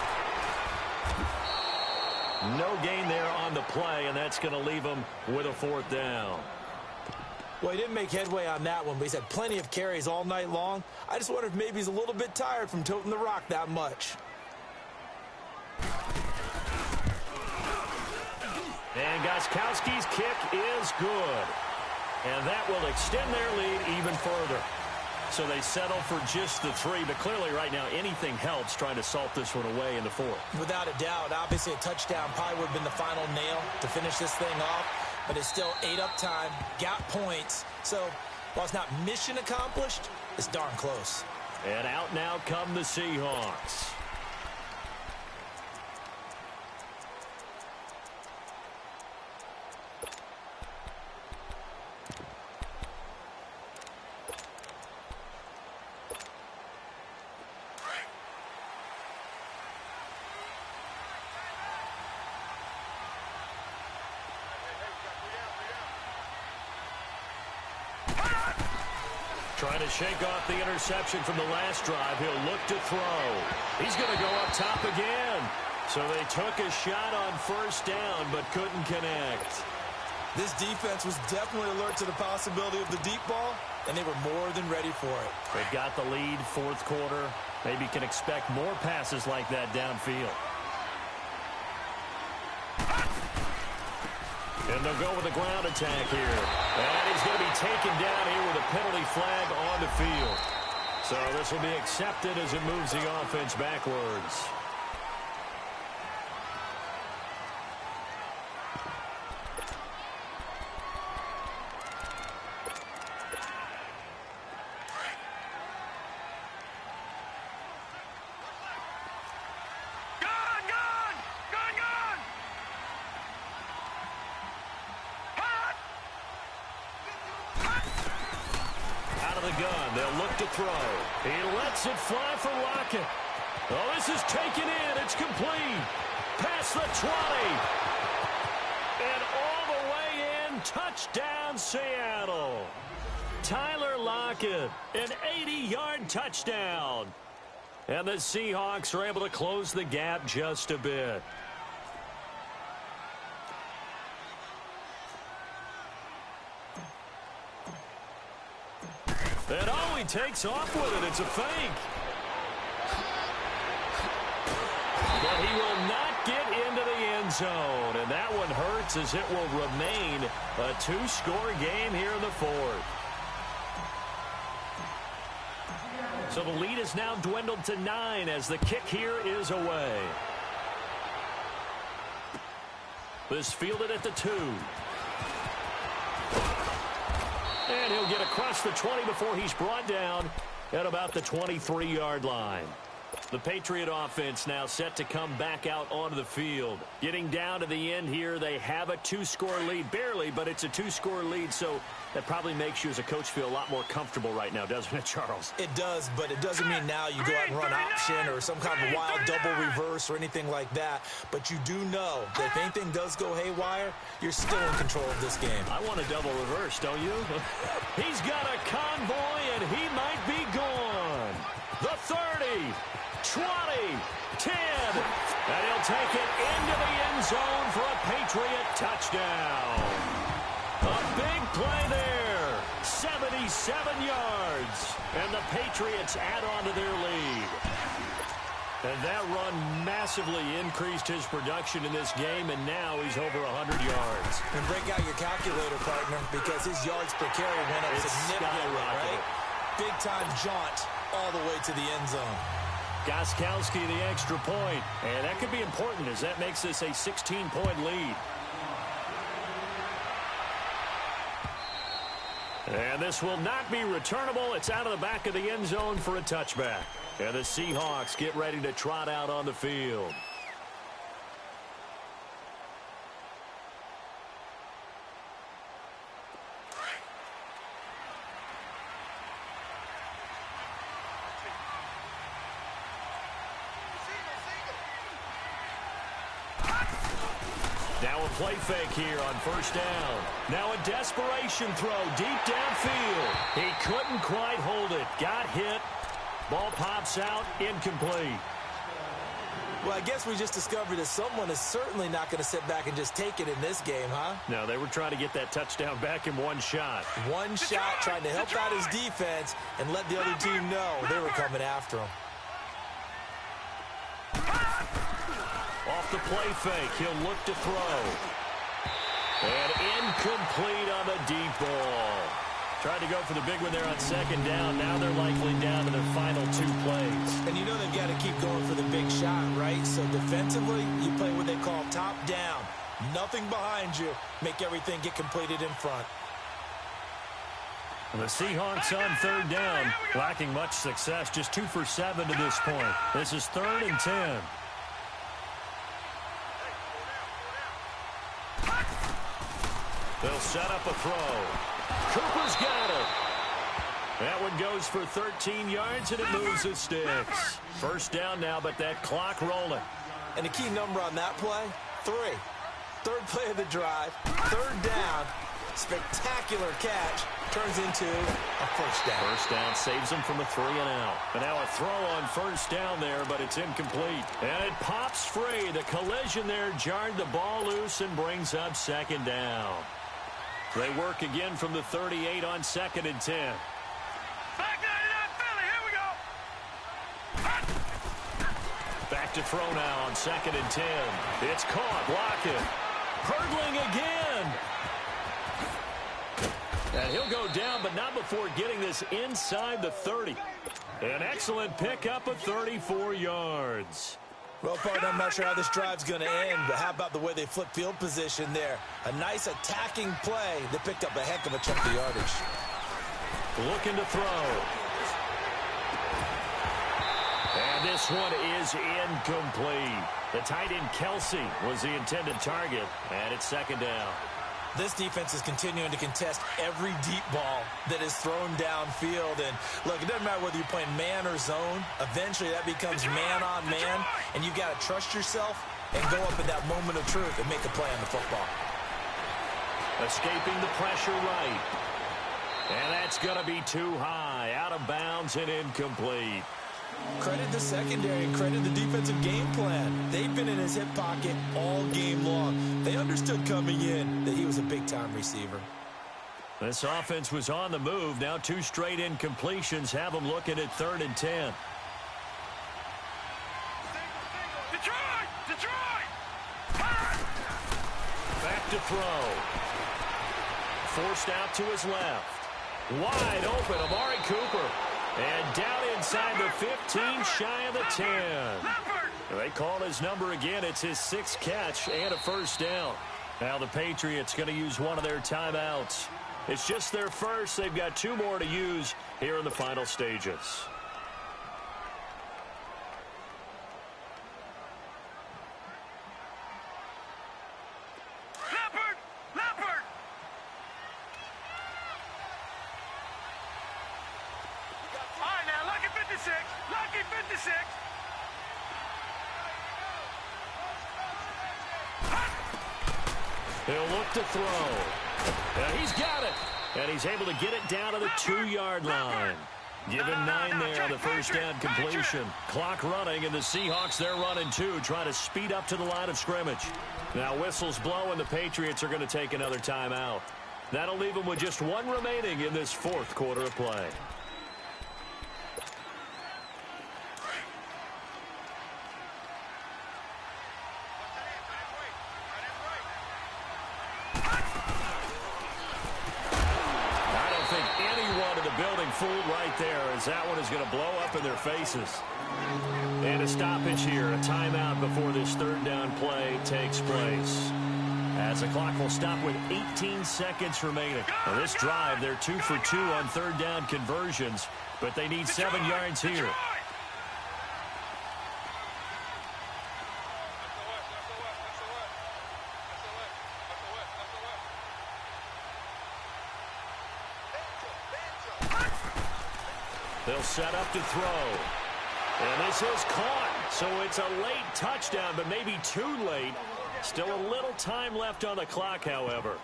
No gain there on the play, and that's going to leave him with a 4th down. Well, he didn't make headway on that one, but he's had plenty of carries all night long. I just wonder if maybe he's a little bit tired from toting the rock that much. And Gostkowski's kick is good. And that will extend their lead even further. So they settle for just the 3, but clearly right now anything helps trying to salt this one away in the 4th. Without a doubt, obviously a touchdown probably would have been the final nail to finish this thing off, but it's still 8 up time, got points. So while it's not mission accomplished, it's darn close. And out now come the Seahawks. Trying to shake off the interception from the last drive. He'll look to throw. He's going to go up top again. So they took a shot on 1st down, but couldn't connect. This defense was definitely alert to the possibility of the deep ball, and they were more than ready for it. They've got the lead, 4th quarter. Maybe can expect more passes like that downfield. And they'll go with a ground attack here. And he's going to be taken down here with a penalty flag on the field. So this will be accepted as it moves the offense backwards. Gun. They'll look to throw. He lets it fly for Lockett. Oh, this is taken in. It's complete. Past the 20. And all the way in. Touchdown, Seattle. Tyler Lockett, an 80-yard touchdown. And the Seahawks are able to close the gap just a bit. And oh, he takes off with it. It's a fake. But he will not get into the end zone. And that one hurts as it will remain a 2-score game here in the 4th. So the lead is now dwindled to 9 as the kick here is away. This fielded at the 2. And he'll get across the 20 before he's brought down at about the 23-yard line. The Patriot offense now set to come back out onto the field. Getting down to the end here, they have a 2-score lead. Barely, but it's a 2-score lead, so that probably makes you as a coach feel a lot more comfortable right now, doesn't it, Charles? It does, but it doesn't mean now you go out and run option or some kind of wild double reverse or anything like that. But you do know that if anything does go haywire, you're still in control of this game. I want a double reverse, don't you? He's got a convoy, and he might be gone. The 30. 20, 10, and he'll take it into the end zone for a Patriot touchdown. A big play there, 77 yards, and the Patriots add on to their lead. And that run massively increased his production in this game, and now he's over 100 yards. And break out your calculator, partner, because his yards per carry went up significantly, right? Big-time jaunt all the way to the end zone. Gostkowski the extra point, and that could be important as that makes this a 16-point lead. And this will not be returnable. It's out of the back of the end zone for a touchback. And the Seahawks get ready to trot out on the field. Now a play fake here on 1st down. Now a desperation throw deep downfield. He couldn't quite hold it. Got hit. Ball pops out. Incomplete. Well, I guess we just discovered that someone is certainly not going to sit back and just take it in this game, huh? No, they were trying to get that touchdown back in one shot. One shot, trying to help out his defense and let the other team know they were coming after him. Off the play fake, he'll look to throw. And incomplete on the deep ball. Tried to go for the big one there on second down. Now they're likely down to their final 2 plays. And you know they've got to keep going for the big shot, right? So defensively, you play what they call top down. Nothing behind you. Make everything get completed in front. And the Seahawks on third down, lacking much success, just 2 for 7 to this point. This is 3rd and 10. They'll set up a throw. Cooper's got it. That one goes for 13 yards, and it moves the sticks. First down now, but that clock rolling. And the key number on that play, 3. Third play of the drive, 3rd down. Spectacular catch turns into a first down. First down saves them from a 3 and out. And now a throw on first down there, but it's incomplete. And it pops free. The collision there jarred the ball loose and brings up 2nd down. They work again from the 38 on 2nd and 10. Back 99 Philly, here we go. Back to throw now on 2nd and 10. It's caught, blocking. Hurdling again. And he'll go down, but not before getting this inside the 30. An excellent pickup of 34 yards. Well, partner, I'm not sure how this drive's going to end, but how about the way they flip field position there? A nice attacking play that picked up a heck of a chunk of yardage. Looking to throw. And this one is incomplete. The tight end Kelsey was the intended target, and it's 2nd down. This defense is continuing to contest every deep ball that is thrown downfield. And, look, it doesn't matter whether you're playing man or zone. Eventually, that becomes man on man, and you've got to trust yourself and go up at that moment of truth and make a play on the football. Escaping the pressure right. And that's going to be too high. Out of bounds and incomplete. Credit the secondary and credit the defensive game plan. They've been in his hip pocket all game long. They understood coming in that he was a big-time receiver. This offense was on the move. Now 2 straight incompletions have them looking at 3rd and 10. Detroit! Back to throw. Forced out to his left. Wide open, Amari Cooper. And down inside the 15, shy of the 10. They call his number again. It's his 6th catch and a first down. Now the Patriots going to use one of their timeouts. It's just their first. They've got 2 more to use here in the final stages. Leopard! All right, now, lucky 56. Lucky 56. He'll look to throw. And he's got it. And he's able to get it down to the 2-yard line. Given 9 there on the first down completion. Clock running, and the Seahawks, they're running 2, trying to speed up to the line of scrimmage. Now whistles blow, and the Patriots are going to take another timeout. That'll leave them with just 1 remaining in this 4th quarter of play. Fooled right there, as that one is going to blow up in their faces. And a stoppage here, a timeout before this 3rd down play takes place. As the clock will stop with 18 seconds remaining. Now this drive, they're 2 for 2 on 3rd down conversions, but they need 7 yards here. They'll set up to throw. And this is caught. So it's a late touchdown, but maybe too late. Still a little time left on the clock, however.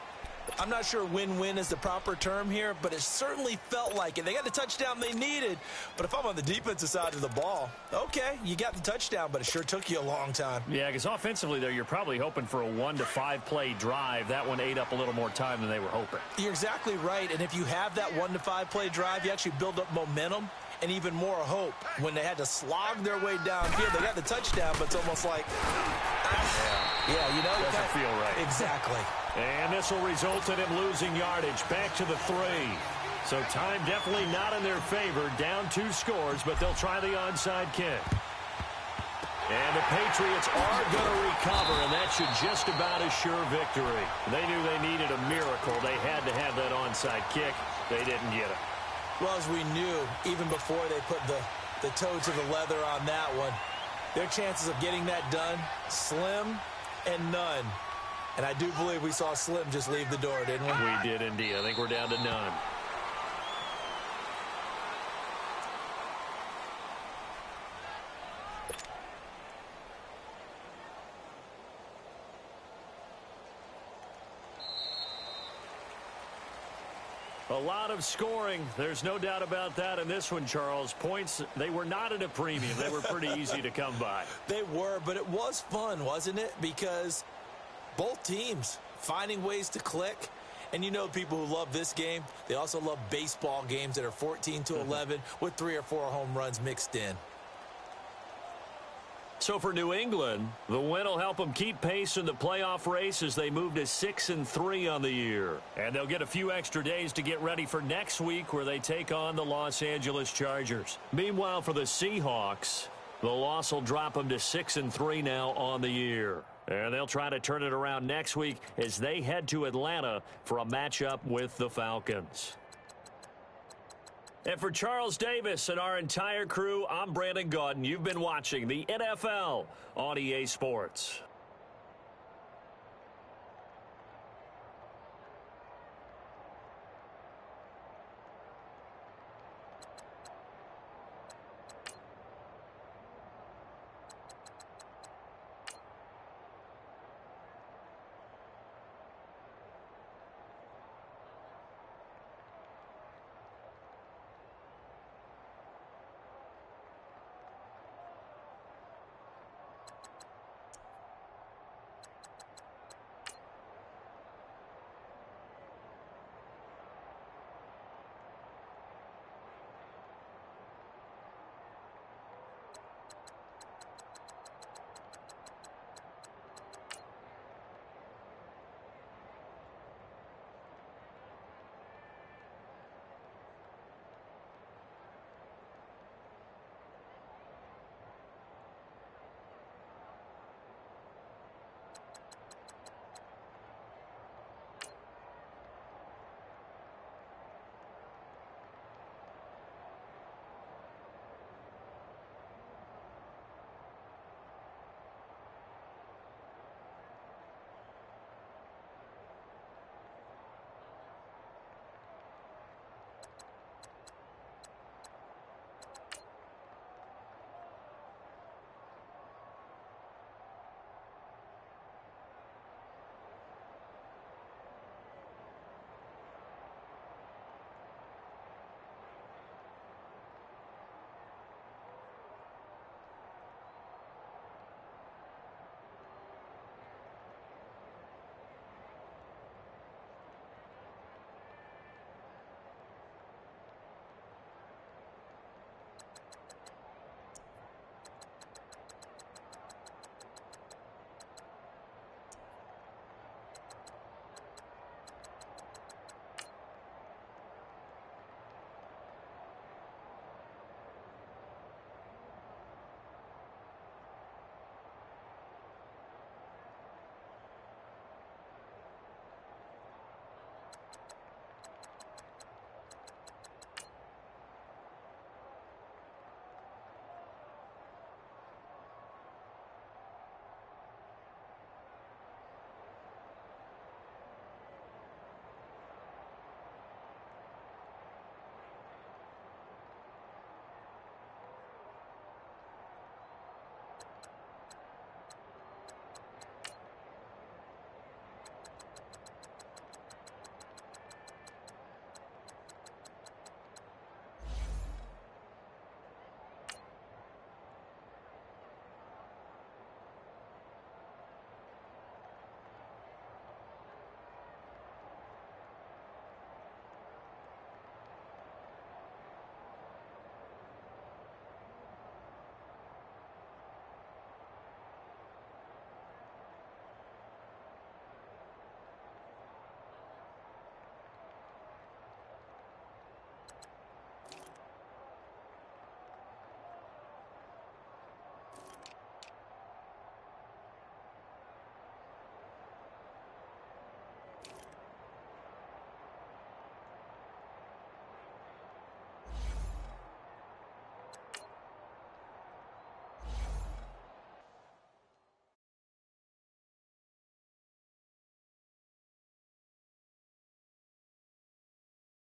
I'm not sure win-win is the proper term here, but it certainly felt like it. They got the touchdown they needed, but if I'm on the defensive side of the ball, okay, you got the touchdown, but it sure took you a long time. Yeah, because offensively, there, you're probably hoping for a 1 to 5 play drive. That one ate up a little more time than they were hoping. You're exactly right, and if you have that 1 to 5 play drive, you actually build up momentum and even more hope. When they had to slog their way downfield, they got the touchdown, but it's almost like, yeah, you know, doesn't feel right. Exactly. And this will result in him losing yardage back to the 3. So time definitely not in their favor. Down 2 scores, but they'll try the onside kick. And the Patriots are going to recover, and that should just about assure victory. They knew they needed a miracle. They had to have that onside kick. They didn't get it. Well, as we knew, even before they put the toe to the leather on that one, their chances of getting that done, slim and none. And I do believe we saw Slim just leave the door, didn't we? We did indeed. I think we're down to none. A lot of scoring. There's no doubt about that in this one, Charles. Points, they were not at a premium. They were pretty easy to come by. They were, but it was fun, wasn't it? Because both teams finding ways to click. And you know people who love this game, they also love baseball games that are 14-11 with 3 or 4 home runs mixed in. So for New England, the win will help them keep pace in the playoff race as they move to 6-3 on the year. And they'll get a few extra days to get ready for next week where they take on the Los Angeles Chargers. Meanwhile, for the Seahawks, the loss will drop them to 6-3 now on the year. And they'll try to turn it around next week as they head to Atlanta for a matchup with the Falcons. And for Charles Davis and our entire crew, I'm Brandon Gaudin. You've been watching the NFL on EA Sports.